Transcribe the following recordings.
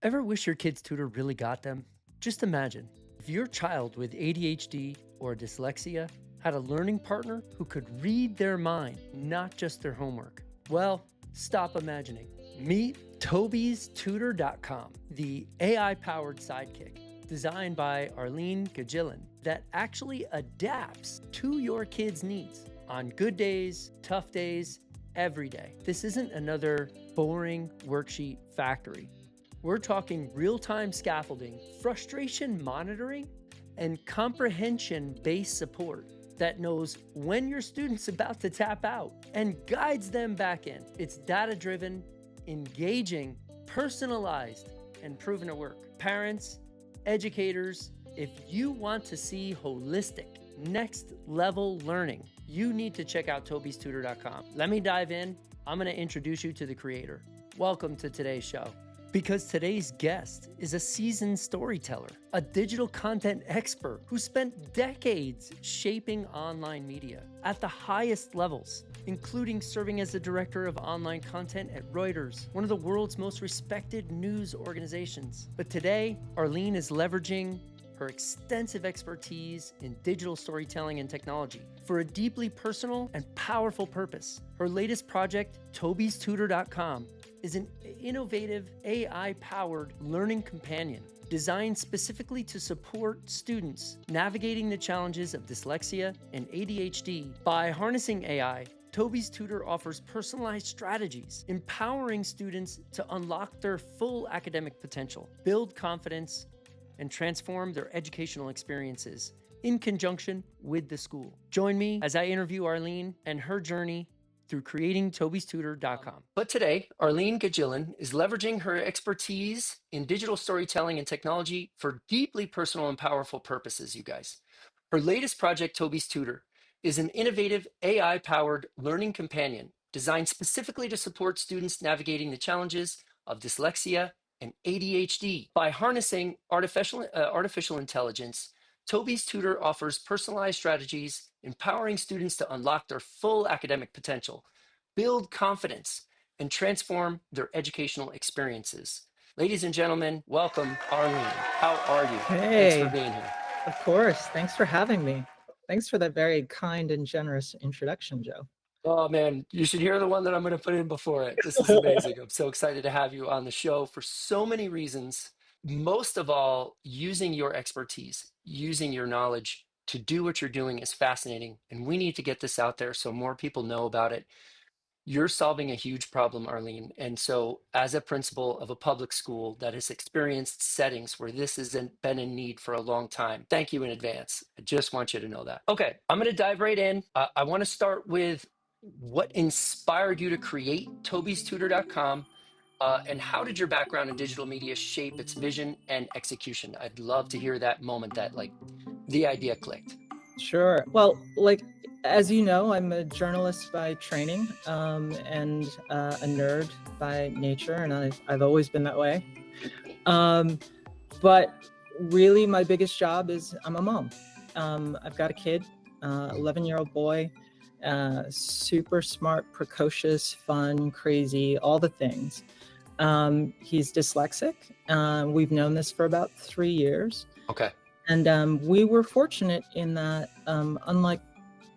Ever wish your kid's tutor really got them? Just imagine if your child with ADHD or dyslexia had a learning partner who could read their mind, not just their homework. Well, stop imagining. Meet TobeysTutor.com, the AI-powered sidekick designed by Arlyn Gajilan that actually adapts to your kid's needs on good days, tough days, every day. This isn't another boring worksheet factory. We're talking real-time scaffolding, frustration monitoring, and comprehension-based support that knows when your student's about to tap out and guides them back in. It's data-driven, engaging, personalized, and proven to work. Parents, educators, if you want to see holistic, next level learning, you need to check out TobeysTutor.com. Let me dive in. I'm going to introduce you to the creator. Welcome to today's show. Because today's guest is a seasoned storyteller, a digital content expert who spent decades shaping online media at the highest levels, including serving as the director of online content at Reuters, one of the world's most respected news organizations. But today, Arlyn is leveraging her extensive expertise in digital storytelling and technology for a deeply personal and powerful purpose. Her latest project, TobeysTutor.com, is an innovative AI-powered learning companion designed specifically to support students navigating the challenges of dyslexia and ADHD. By harnessing AI, TobeysTutor offers personalized strategies, empowering students to unlock their full academic potential, build confidence, and transform their educational experiences in conjunction with the school. Join me as I interview Arlyn and her journey through creating TobeysTutor.com. But today, Arlyn Gajilan is leveraging her expertise in digital storytelling and technology for deeply personal and powerful purposes, you guys. Her latest project, TobeysTutor, is an innovative AI-powered learning companion designed specifically to support students navigating the challenges of dyslexia and ADHD. By harnessing artificial intelligence, TobeysTutor offers personalized strategies, empowering students to unlock their full academic potential, build confidence, and transform their educational experiences. Ladies and gentlemen, welcome, Arlyn. How are you? Thanks for Hey, being here. of course. Thanks for having me. Thanks for that very kind and generous introduction, Joe. Oh man, you should hear the one that I'm going to put in before it. This is amazing. I'm so excited to have you on the show for so many reasons. Most of all, using your expertise, using your knowledge to do what you're doing is fascinating. And we need to get this out there so more people know about it. You're solving a huge problem, Arlyn. And so, as a principal of a public school that has experienced settings where this hasn't been in need for a long time, thank you in advance. I just want you to know that. Okay, I'm going to dive right in. I want to start with what inspired you to create TobeysTutor.com, and how did your background in digital media shape its vision and execution? I'd love to hear that moment that like the idea clicked. Sure. Well, as you know, I'm a journalist by training, and a nerd by nature, and I've always been that way. But really, my biggest job is I'm a mom. I've got a kid, 11-year-old boy, super smart, precocious, fun, crazy, all the things. He's dyslexic. We've known this for about 3 years. Okay. And we were fortunate in that, unlike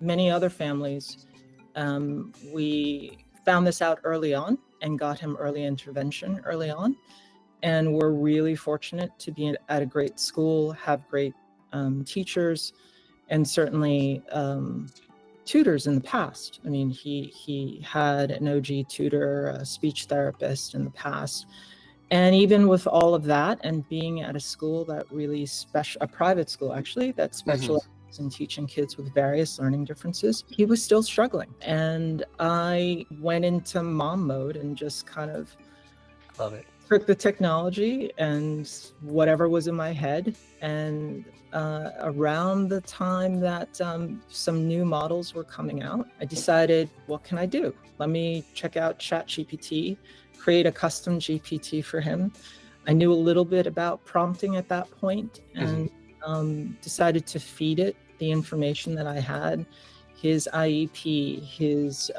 many other families, we found this out early on and got him early intervention early on. And we're really fortunate to be at a great school, have great teachers, and certainly tutors in the past. I mean, he had an OG tutor, a speech therapist in the past. And even with all of that and being at a school that really a private school actually, that specializes in teaching kids with various learning differences, he was still struggling. And I went into mom mode and just kind of Love it. took the technology and whatever was in my head. And around the time that some new models were coming out, I decided, what can I do? Let me check out ChatGPT, create a custom GPT for him. I knew a little bit about prompting at that point, and decided to feed it the information that I had, his IEP, his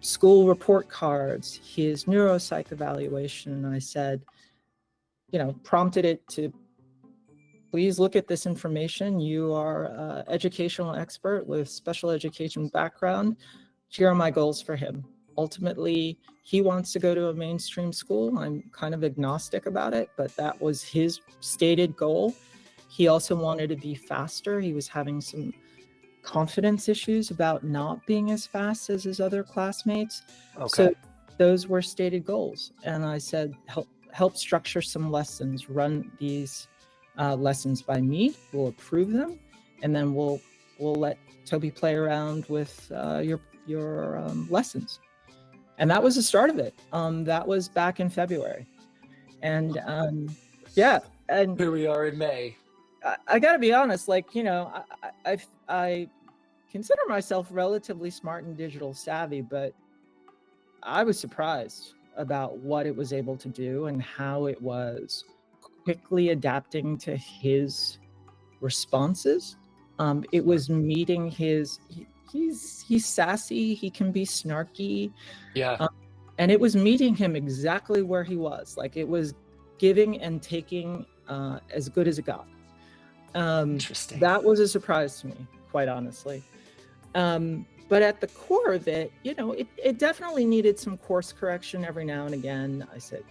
school report cards, his neuropsych evaluation. And I said, prompted it to please look at this information. You are an educational expert with special education background. Here are my goals for him. Ultimately, he wants to go to a mainstream school. I'm kind of agnostic about it, but that was his stated goal. He also wanted to be faster. He was having some confidence issues about not being as fast as his other classmates. Okay. So those were stated goals. And I said, help structure some lessons, run these lessons by me, we'll approve them, and then we'll let Toby play around with your lessons. And that was the start of it. That was back in February. And yeah. And here we are in May. I gotta be honest, like, I consider myself relatively smart and digital savvy, but I was surprised about what it was able to do and how it was quickly adapting to his responses. It was meeting his, he's sassy, he can be snarky. Yeah. And it was meeting him exactly where he was. Like, it was giving and taking as good as it got. Interesting. That was a surprise to me, quite honestly. But at the core of it, it definitely needed some course correction every now and again. I said,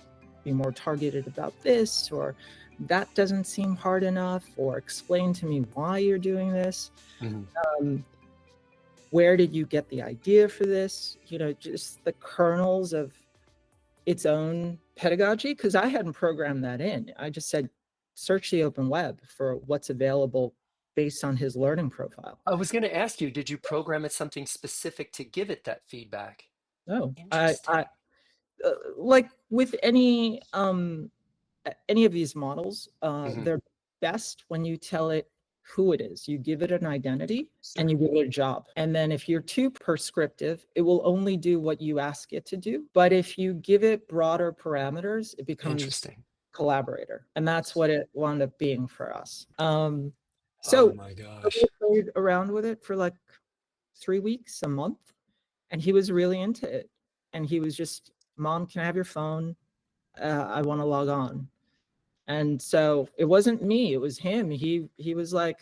be more targeted about this, or that doesn't seem hard enough, or explain to me why you're doing this. Mm-hmm. Where did you get the idea for this? Just the kernels of its own pedagogy, because I hadn't programmed that in. I just said, search the open web for what's available based on his learning profile. I was going to ask you, did you program it something specific to give it that feedback? No, I like with any of these models, mm-hmm. They're best when you tell it who it is. You give it an identity, sure. And you give it a job. And then if you're too prescriptive, it will only do what you ask it to do. But if you give it broader parameters, it becomes interesting. Collaborator. And that's what it wound up being for us. So oh my gosh. we played around with it for like 3 weeks, a month, and he was really into it. And he was just, Mom, can I have your phone? I want to log on. And so it wasn't me, it was him. He was like,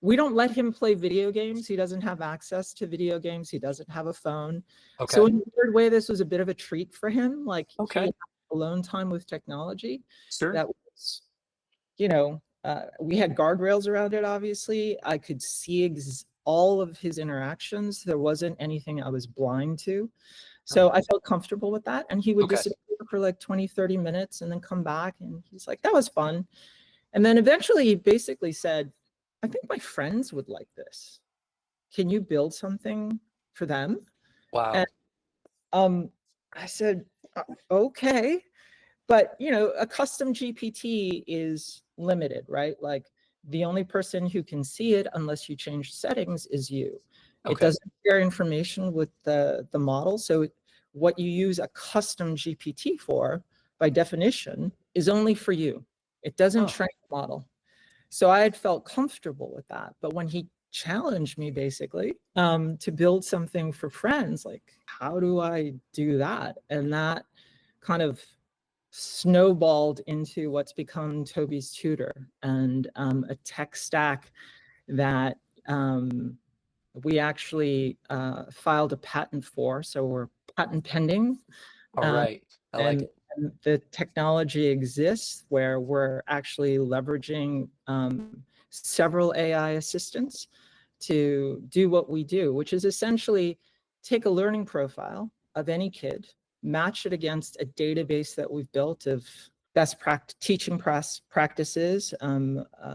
we don't let him play video games. He doesn't have access to video games. He doesn't have a phone. Okay. So in a weird way, this was a bit of a treat for him. Like, okay. He had alone time with technology. Sure. That was, we had guardrails around it, obviously. I could see all of his interactions. There wasn't anything I was blind to. So I felt comfortable with that. And he would disappear for like 20, 30 minutes and then come back. And he's like, that was fun. And then eventually he basically said, I think my friends would like this. Can you build something for them? Wow. And I said, okay. But, a custom GPT is limited, right? Like, the only person who can see it unless you change settings is you. Okay. It doesn't share information with the model. So what you use a custom GPT for, by definition, is only for you. It doesn't train the model. So I had felt comfortable with that. But when he challenged me, basically, to build something for friends, like, how do I do that? And that kind of snowballed into what's become TobeysTutor, and a tech stack that we actually filed a patent for. So we're patent pending. All right, I like it. And the technology exists where we're actually leveraging several AI assistants to do what we do, which is essentially take a learning profile of any kid, match it against a database that we've built of best teaching practices,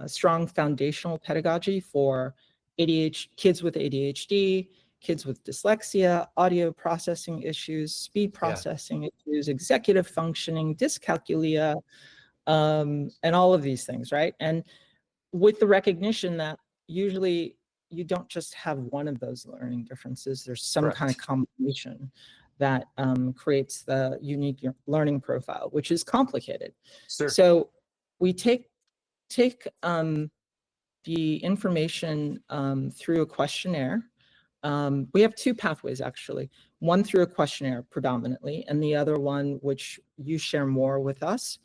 strong foundational pedagogy for kids with ADHD, kids with dyslexia, audio processing issues, speed processing issues, executive functioning, dyscalculia, and all of these things, right? And with the recognition that usually you don't just have one of those learning differences, there's some kind of combination that creates the unique learning profile, which is complicated. Sure. So we take the information through a questionnaire We have two pathways, actually. One through a questionnaire predominantly, and the other one, which you share more with us,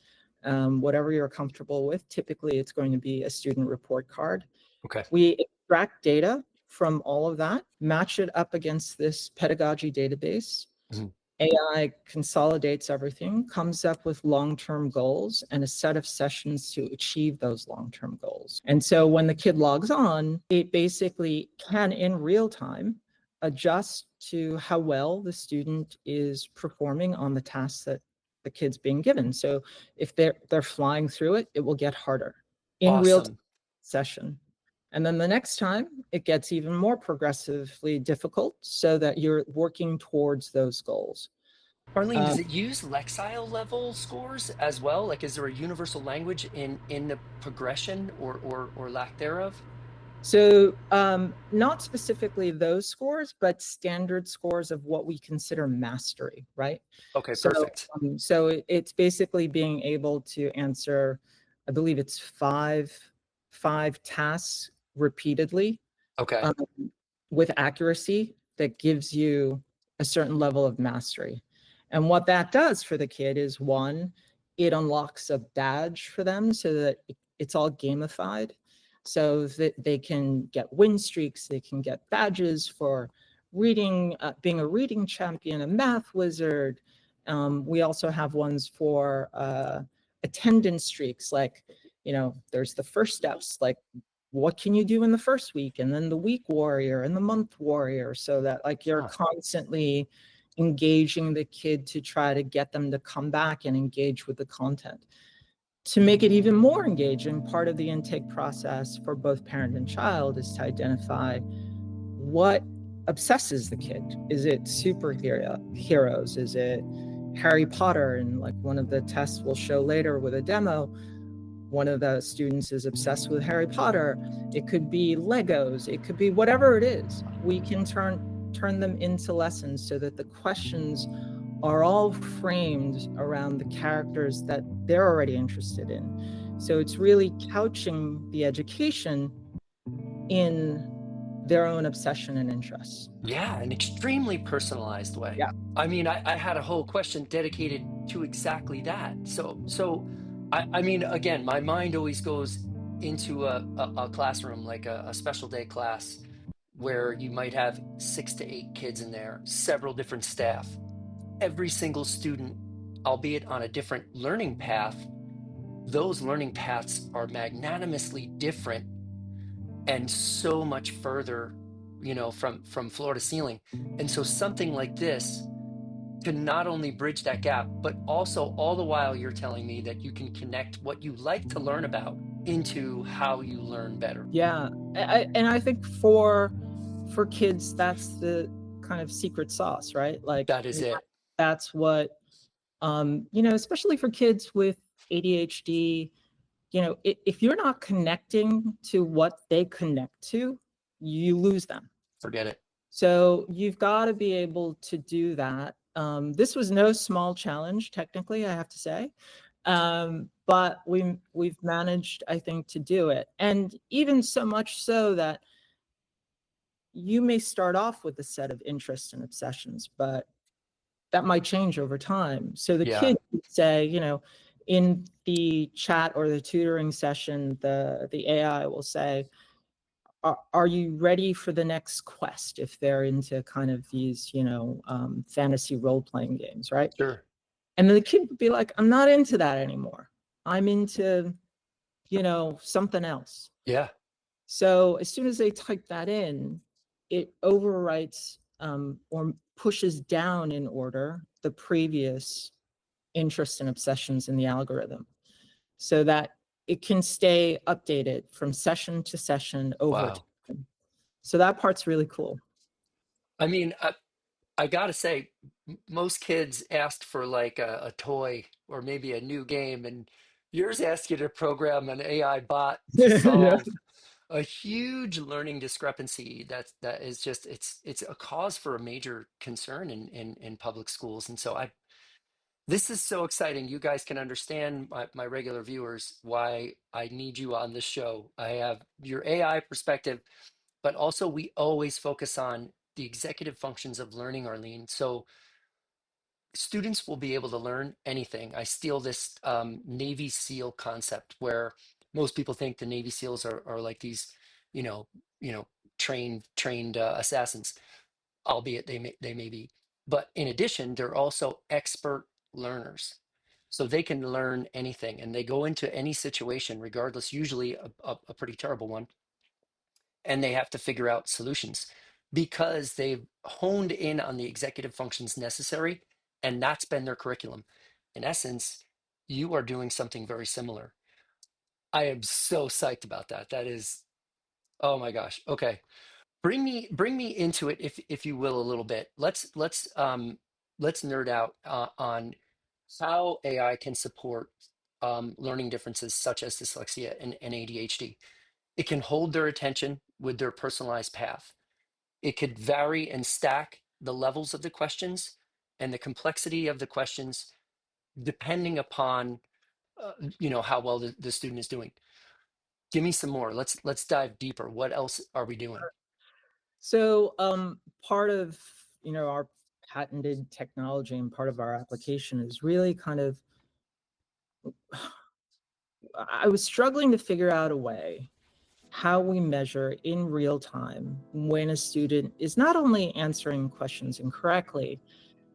whatever you're comfortable with. Typically, it's going to be a student report card. Okay. We extract data from all of that, match it up against this pedagogy database. Mhm. AI consolidates everything, comes up with long-term goals and a set of sessions to achieve those long-term goals. And so when the kid logs on, it basically can, in real time, adjust to how well the student is performing on the tasks that the kid's being given. So if they're flying through it, it will get harder in real Awesome. session. And then the next time it gets even more progressively difficult so that you're working towards those goals. Arlene, does it use Lexile level scores as well? Like, is there a universal language in the progression or lack thereof? So not specifically those scores, but standard scores of what we consider mastery, right? Okay, So, perfect. it's basically being able to answer, I believe it's five tasks repeatedly Okay. um, with accuracy that gives you a certain level of mastery. And what that does for the kid is, one, it unlocks a badge for them so that it's all gamified, so that they can get win streaks, they can get badges for reading, being a reading champion, a math wizard. We also have ones for attendance streaks, like, there's the first steps, like what can you do in the first week, and then the week warrior and the month warrior, so that like you're Huh. constantly engaging the kid to try to get them to come back and engage with the content. To make it even more engaging, part of the intake process for both parent and child is to identify what obsesses the kid. Is it heroes? Is it Harry Potter? And like one of the tests we'll show later with a demo, one of the students is obsessed with Harry Potter. It could be Legos. It could be whatever it is. We can turn them into lessons so that the questions are all framed around the characters that they're already interested in. So it's really couching the education in their own obsession and interests. Yeah, an extremely personalized way. Yeah. I mean, I had a whole question dedicated to exactly that. I mean, again, my mind always goes into a classroom, like a special day class, where you might have 6 to 8 kids in there, several different staff, every single student, albeit on a different learning path. Those learning paths are magnanimously different and so much further, from floor to ceiling. And so something like this can not only bridge that gap, but also all the while you're telling me that you can connect what you like to learn about into how you learn better. Yeah, and I think for kids, that's the kind of secret sauce, right? Like That is it. that's what especially for kids with ADHD, if you're not connecting to what they connect to, you lose them. Forget it. So you've got to be able to do that. This was no small challenge, technically, I have to say, but we've managed, I think, to do it, and even so much so that you may start off with a set of interests and obsessions, but that might change over time. So the Yeah, kid would say, in the chat or the tutoring session, the AI will say, are you ready for the next quest, if they're into kind of these, fantasy role-playing games, right? sure. And then the kid would be like, I'm not into that anymore. I'm into, something else. Yeah. So as soon as they type that in, it overwrites or pushes down in order the previous interests and obsessions in the algorithm, so that it can stay updated from session to session over Wow. time. So that part's really cool. I mean, I gotta say, most kids asked for like a toy or maybe a new game, and yours asked you to program an AI bot to Yeah. solve a huge learning discrepancy. That is just it's a cause for a major concern in public schools. And so this is so exciting. You guys can understand, my regular viewers, why I need you on this show. I have your AI perspective, but also we always focus on the executive functions of learning, Arlene. So students will be able to learn anything. I steal this Navy SEAL concept where most people think the Navy SEALs are like these, you know, you know, trained assassins, albeit they may be. But in addition, they're also expert learners. So they can learn anything and they go into any situation, regardless, usually a pretty terrible one, and they have to figure out solutions because they've honed in on the executive functions necessary, and that's been their curriculum. In essence, you are doing something very similar. I am so psyched about that. That is, oh my gosh. Okay. Bring me into it if you will a little bit. Let's nerd out on how AI can support learning differences such as dyslexia and ADHD. It can hold their attention with their personalized path. It could vary and stack the levels of the questions and the complexity of the questions depending upon how well the student is doing. Give me some more. Let's dive deeper. What else are we doing? So part of our patented technology and part of our application is really kind of I was struggling to figure out a way how we measure in real time when a student is not only answering questions incorrectly,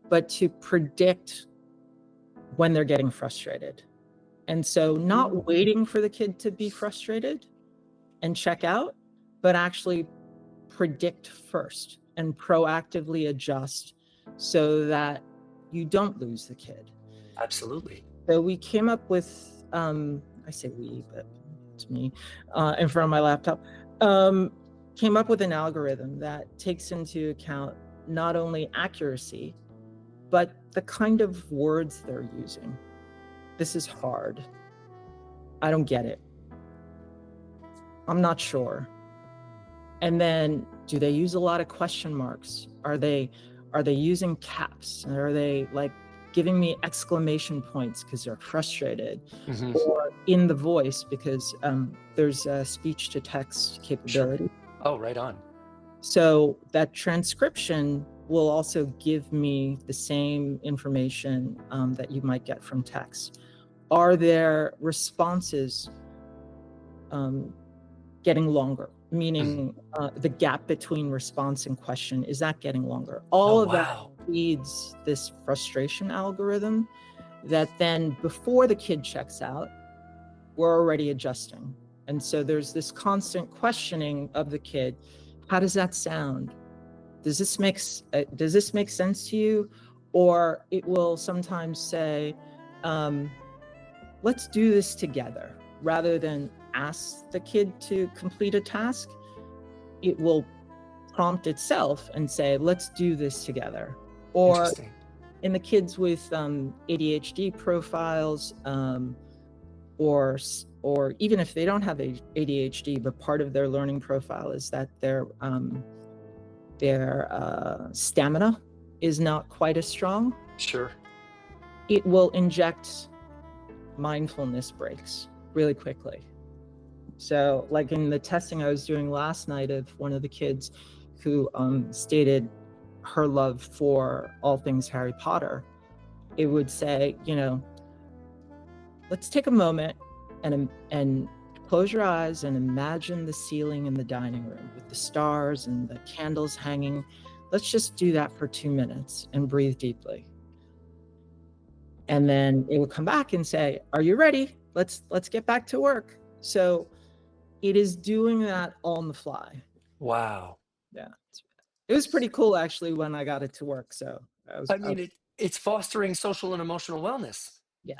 but to predict when they're getting frustrated. And so not waiting for the kid to be frustrated and check out, but actually predict first and proactively adjust so that you don't lose the kid. Absolutely. So we came up with, I say we, but it's me, in front of my laptop, came up with an algorithm that takes into account not only accuracy, but the kind of words they're using. This is hard. I don't get it. I'm not sure. And then, do they use a lot of question marks? Are they using caps? Are they like giving me exclamation points because they're frustrated? Mhm. Or in the voice because there's a speech to text capability. Sure. Oh, right on. So that transcription will also give me the same information that you might get from text. Are their responses getting longer? Meaning the gap between response and question, is that getting longer? All Oh, of that wow. feeds this frustration algorithm that then before the kid checks out, we're already adjusting. And so there's this constant questioning of the kid. How does that sound? Does this make sense to you? Or it will sometimes say, let's do this together. Rather than ask the kid to complete a task, it will prompt itself and say, let's do this together. Or Interesting. in the kids with ADHD profiles, or even if they don't have ADHD, but part of their learning profile is that their stamina is not quite as strong, Sure. it will inject mindfulness breaks really quickly. So like in the testing I was doing last night of one of the kids who stated her love for all things Harry Potter, it would say, let's take a moment and close your eyes and imagine the ceiling in the dining room with the stars and the candles hanging. Let's just do that for 2 minutes and breathe deeply. And then it would come back and say, are you ready? Let's get back to work. So it is doing that on the fly. Wow. Yeah. It was pretty cool actually when I got it to work. So I mean, it's fostering social and emotional wellness. yeah.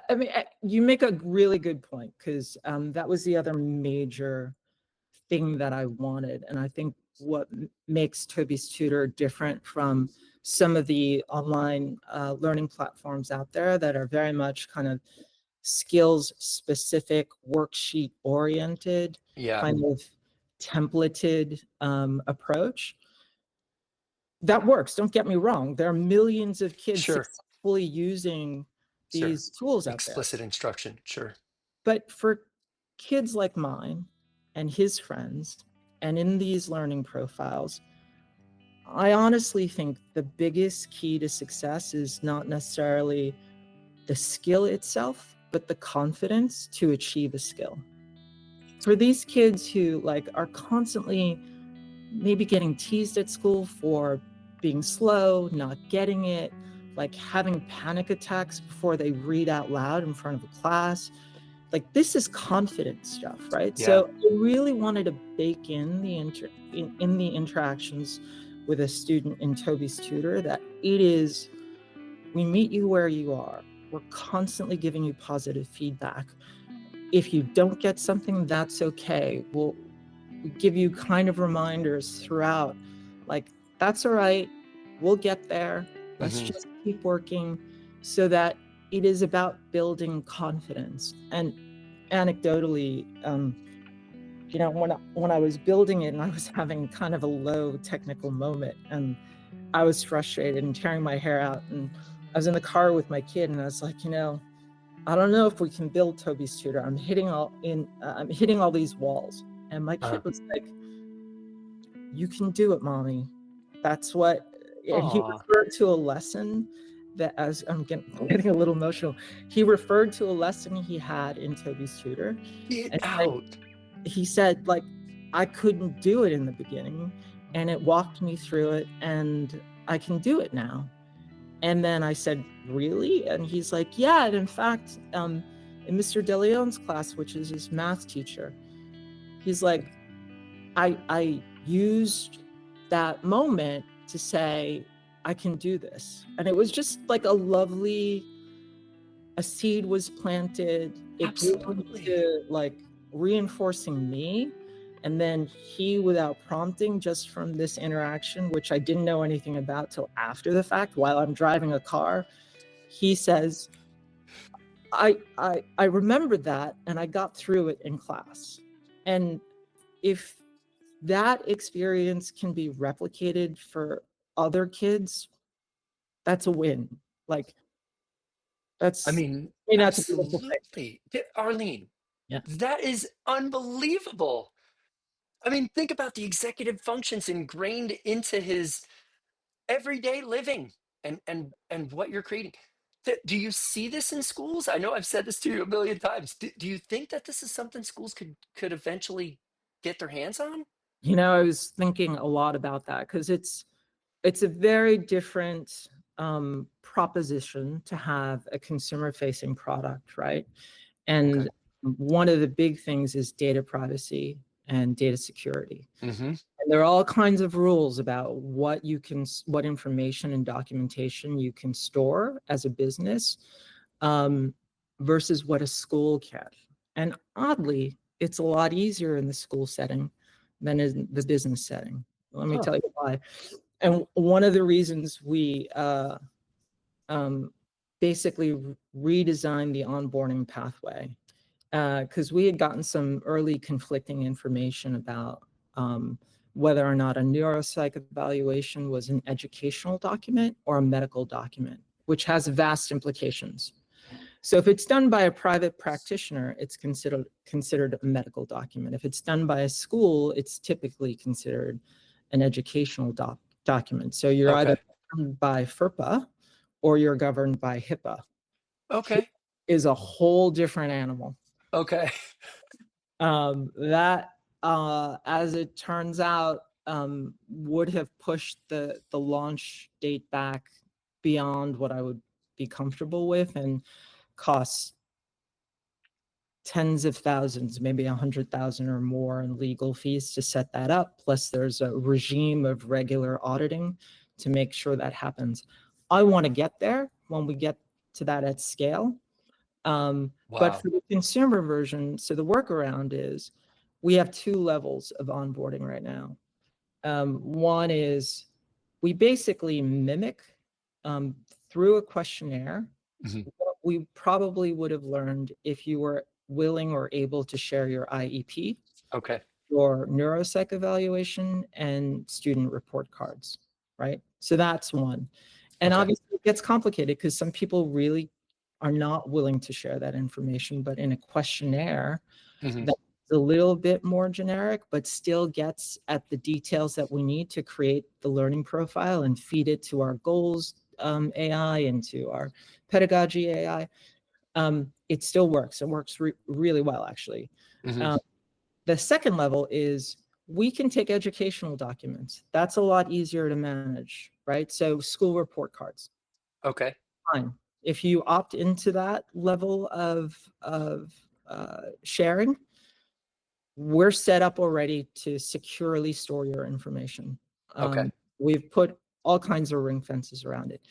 I mean, you make a really good point because that was the other major thing that I wanted. And I think what makes TobeysTutor different from some of the online learning platforms out there that are very much kind of skills specific, worksheet oriented, Yeah. kind of templated approach. That works. Don't get me wrong. There are millions of kids Sure. successfully using Sure. these tools out there. Explicit instruction. Sure. But for kids like mine and his friends And in these learning profiles, I honestly think the biggest key to success is not necessarily the skill itself, but the confidence to achieve a skill. For these kids who like are constantly maybe getting teased at school for being slow, not getting it, like having panic attacks before they read out loud in front of a class, like this is confidence stuff, right? Yeah. So I really wanted to bake in the in the interactions with a student in TobeysTutor that it is, we meet you where you are. We're constantly giving you positive feedback. If you don't get something, that's okay. We give you kind of reminders throughout, like, that's all right, we'll get there. Let's just keep working, so that it is about building confidence. And anecdotally, you know, when I was building it and I was having kind of a low technical moment and I was frustrated and tearing my hair out, and I was in the car with my kid and I was like, you know, I don't know if we can build TobeysTutor. I'm hitting all these walls. And my kid was like, you can do it, mommy. That's what, and he referred to a lesson that, as I'm getting a little emotional, he referred to a lesson he had in TobeysTutor. He said, like, I couldn't do it in the beginning and it walked me through it and I can do it now. And then I said, really? And he's like, yeah. And in fact, in Mr. DeLeon's class, which is his math teacher, he's like, I used that moment to say, I can do this. And it was just like a seed was planted. It grew into like reinforcing me. And then he, without prompting, just from this interaction, which I didn't know anything about till after the fact, while I'm driving a car, he says, I remembered that and I got through it in class. And if that experience can be replicated for other kids, that's a win. Like, that's, I mean, that's a beautiful thing. absolutely. Arlene, Yeah. that is unbelievable. I mean, think about the executive functions ingrained into his everyday living and what you're creating. Do you see this in schools? I know I've said this to you a million times. Do you think that this is something schools could eventually get their hands on? You know, I was thinking a lot about that because it's a very different proposition to have a consumer-facing product, right? And one of the big things is data privacy and data security. And there are all kinds of rules about what information and documentation you can store as a business versus what a school can. And oddly, it's a lot easier in the school setting than in the business setting. Let me tell you why. And one of the reasons we basically redesigned the onboarding pathway, because we had gotten some early conflicting information about whether or not a neuropsych evaluation was an educational document or a medical document, which has vast implications. So if it's done by a private practitioner, it's considered a medical document. If it's done by a school, it's typically considered an educational document. So you're either governed by FERPA or you're governed by HIPAA. Okay. Is a whole different animal. Okay. That, as it turns out, would have pushed the launch date back beyond what I would be comfortable with and costs tens of thousands, maybe 100,000 or more in legal fees to set that up. Plus there's a regime of regular auditing to make sure that happens. I want to get there when we get to that at scale. But for the consumer version, so the workaround is we have two levels of onboarding right now. One is we basically mimic through a questionnaire what we probably would have learned if you were willing or able to share your IEP, your neuropsych evaluation, and student report cards, right? So that's one. And obviously it gets complicated because some people really are not willing to share that information, but in a questionnaire, that a little bit more generic, but still gets at the details that we need to create the learning profile and feed it to our goals AI and to our pedagogy AI. It still works. It works really well, actually. Hmm. The second level is we can take educational documents. That's a lot easier to manage, right? So school report cards. Okay. Fine. If you opt into that level of sharing, we're set up already to securely store your information. Okay. We've put all kinds of ring fences around it.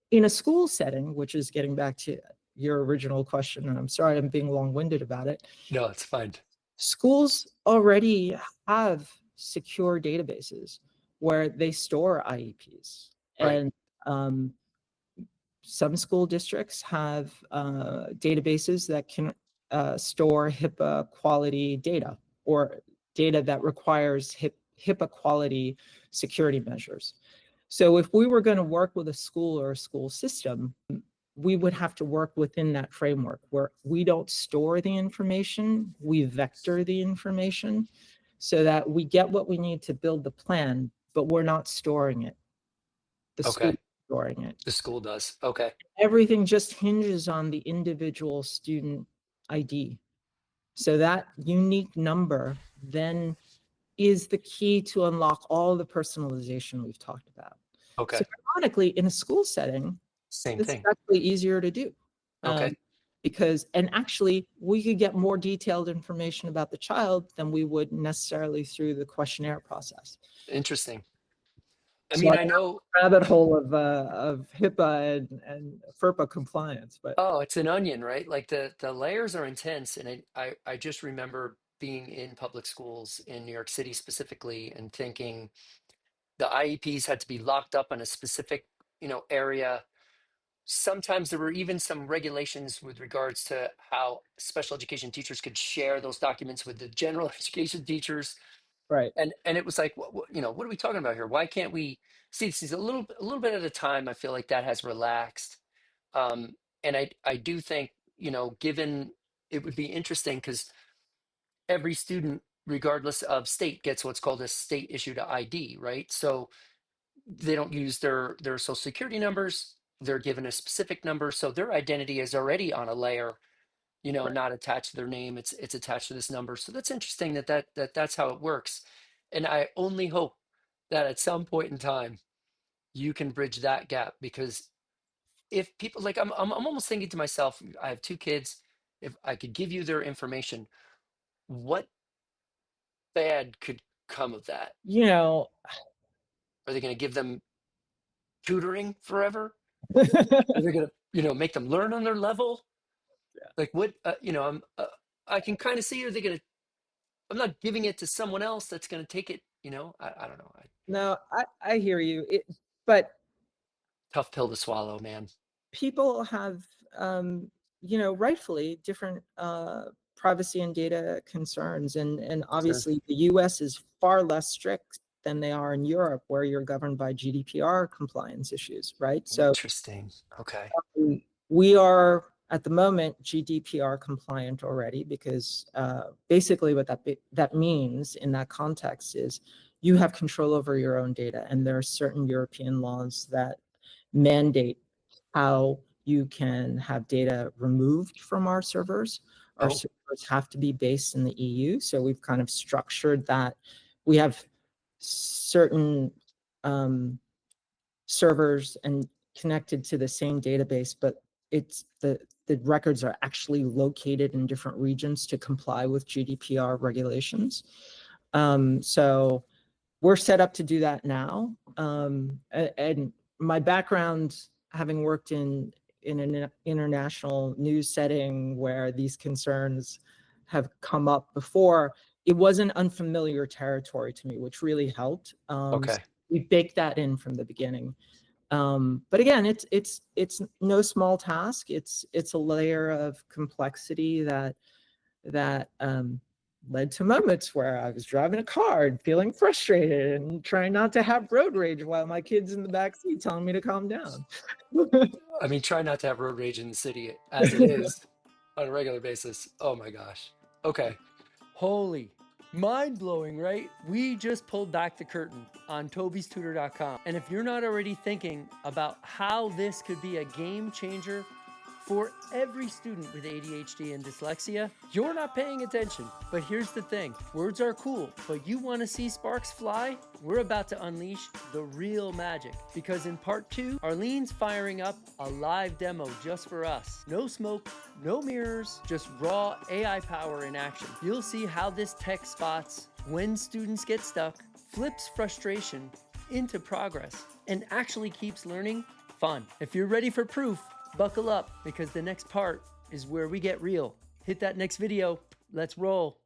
In a school setting, which is getting back to your original question, and I'm sorry I'm being long-winded about it, No, it's fine. schools already have secure databases where they store IEPs. Right. And some school districts have databases that can store HIPAA quality data or data that requires HIPAA quality security measures. So if we were going to work with a school or a school system, we would have to work within that framework where we don't store the information, we vector the information so that we get what we need to build the plan, but we're not storing it. The school Okay. is storing it. The school does. Okay. Everything just hinges on the individual student ID. So that unique number then is the key to unlock all the personalization we've talked about. So Okay. ironically, in a school setting, Same this is thing. actually easier to do. Okay. Because, and actually, we could get more detailed information about the child than we would necessarily through the questionnaire process. Interesting. I So mean, I I know, rabbit hole of HIPAA and FERPA compliance, but oh, it's an onion, right? Like the layers are intense. And I just remember being in public schools in New York City specifically and thinking the IEPs had to be locked up in a specific, area. Sometimes there were even some regulations with regards to how special education teachers could share those documents with the general education teachers. right. And it was like, what are we talking about here? Why can't we see this is a little bit at a time? I feel like that has relaxed. And I do think, given it would be interesting because every student, regardless of state, gets what's called a state issued ID, right? So they don't use their social security numbers. They're given a specific number. So their identity is already on a layer, Right. not attached to their name. It's attached to this number. So that's interesting that's how it works. And I only hope that at some point in time you can bridge that gap because if people like I'm almost thinking to myself, I have two kids. If I could give you their information, what bad could come of that? You know, Are they going to give them tutoring forever? Are they going to, make them learn on their level? Like what, I can kind of see, are they going to, I'm not giving it to someone else that's going to take it, I don't know. no, I hear you. But Tough pill to swallow, man. people have, rightfully different privacy and data concerns. And Sure. obviously the US is far less strict than they are in Europe, where you're governed by GDPR compliance issues, right? So Interesting. Okay. we are at the moment GDPR compliant already because basically what that means in that context is you have control over your own data, and there are certain European laws that mandate how you can have data removed from our servers. Our Oh, servers have to be based in the EU, so we've kind of structured that. We have certain servers and connected to the same database, but it's the records are actually located in different regions to comply with GDPR regulations. So we're set up to do that now. And my background, having worked in an international news setting where these concerns have come up before, it wasn't unfamiliar territory to me, which really helped. So okay. we baked that in from the beginning. But again, it's no small task. It's a layer of complexity that led to moments where I was driving a car and feeling frustrated and trying not to have road rage while my kid's in the back seat telling me to calm down. I mean, try not to have road rage in the city as it is on a regular basis. Oh my gosh. Okay. Holy, mind-blowing, right? We just pulled back the curtain on TobeysTutor.com. And if you're not already thinking about how this could be a game changer for every student with ADHD and dyslexia, you're not paying attention. But here's the thing, words are cool, but you want to see sparks fly? We're about to unleash the real magic, because in part 2, Arlyn's firing up a live demo just for us. No smoke, no mirrors, just raw AI power in action. You'll see how this tech spots when students get stuck, flips frustration into progress, and actually keeps learning fun. If you're ready for proof, buckle up, because the next part is where we get real. Hit that next video. Let's roll.